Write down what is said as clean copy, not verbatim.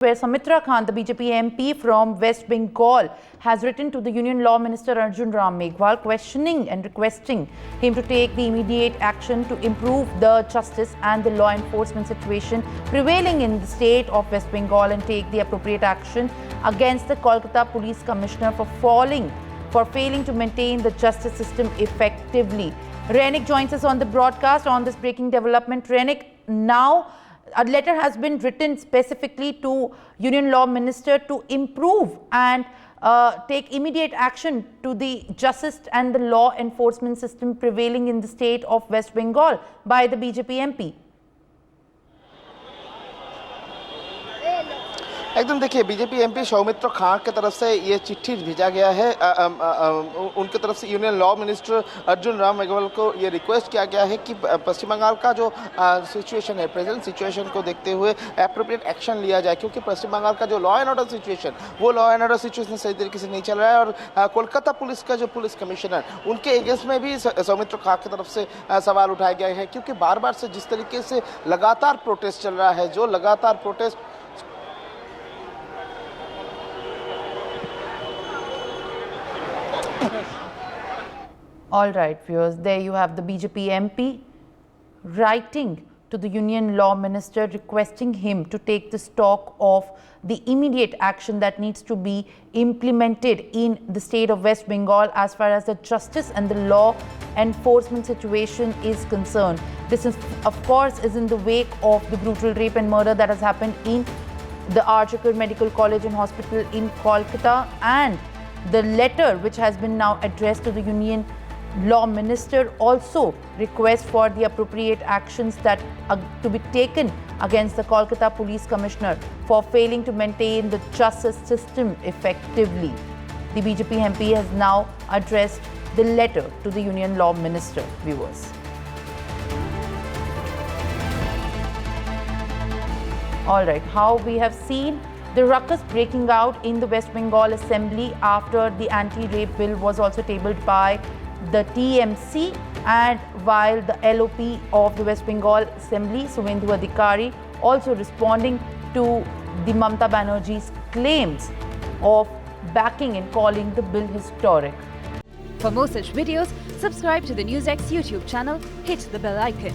where Soumitra Khan, the BJP MP from West Bengal, has written to the Union Law Minister Arjun Ram Meghwal, questioning and requesting him to take the immediate action to improve the justice and the law enforcement situation prevailing in the state of West Bengal and take the appropriate action against the Kolkata Police Commissioner for failing to maintain the justice system effectively. Renik joins us on the broadcast on this breaking development. Renik, now a letter has been written specifically to Union Law Minister to improve and take immediate action to the justice and the law enforcement system prevailing in the state of West Bengal by the BJP MP. एकदम देखिए, BJP MP Soumitra Khan की तरफ से ये चिट्ठी भेजा गया है। उनकी तरफ से union law minister Arjun Ram Meghwal को ये रिक्वेस्ट किया गया है कि पश्चिम बंगाल का जो सिचुएशन है, प्रेजेंट सिचुएशन को देखते हुए एप्रोप्रिएट एक्शन लिया जाए, क्योंकि पश्चिम बंगाल का जो लॉ एंड ऑर्डर सिचुएशन, वो लॉ एंड ऑर्डर सिचुएशन सही तरीके से नहीं चल रहा है। और कोलकाता पुलिस का जो पुलिस कमिश्नर, उनके एगेंस्ट में भी सौमित्र खान की तरफ से सवाल उठाया गया है, क्योंकि बार बार से जिस तरीके से लगातार प्रोटेस्ट चल रहा है, जो लगातार protest All right, viewers, there you have the BJP MP writing to the Union Law Minister requesting him to take the stock of the immediate action that needs to be implemented in the state of West Bengal as far as the justice and the law enforcement situation is concerned. This is, of course, is in the wake of the brutal rape and murder that has happened in the Archikar Medical College and Hospital in Kolkata, and the letter which has been now addressed to the Union Law Minister also requests for the appropriate actions that to be taken against the Kolkata Police Commissioner for failing to maintain the justice system effectively. The BJP MP has now addressed the letter to the Union Law Minister. Viewers. All right, how we have seen the ruckus breaking out in the West Bengal Assembly after the anti-rape bill was also tabled by the TMC, and while the LOP of the West Bengal Assembly, Suvendu Adhikari, also responding to the Mamata Banerjee's claims of backing and calling the bill historic. For more such videos, subscribe to the NewsX YouTube channel, hit the bell icon.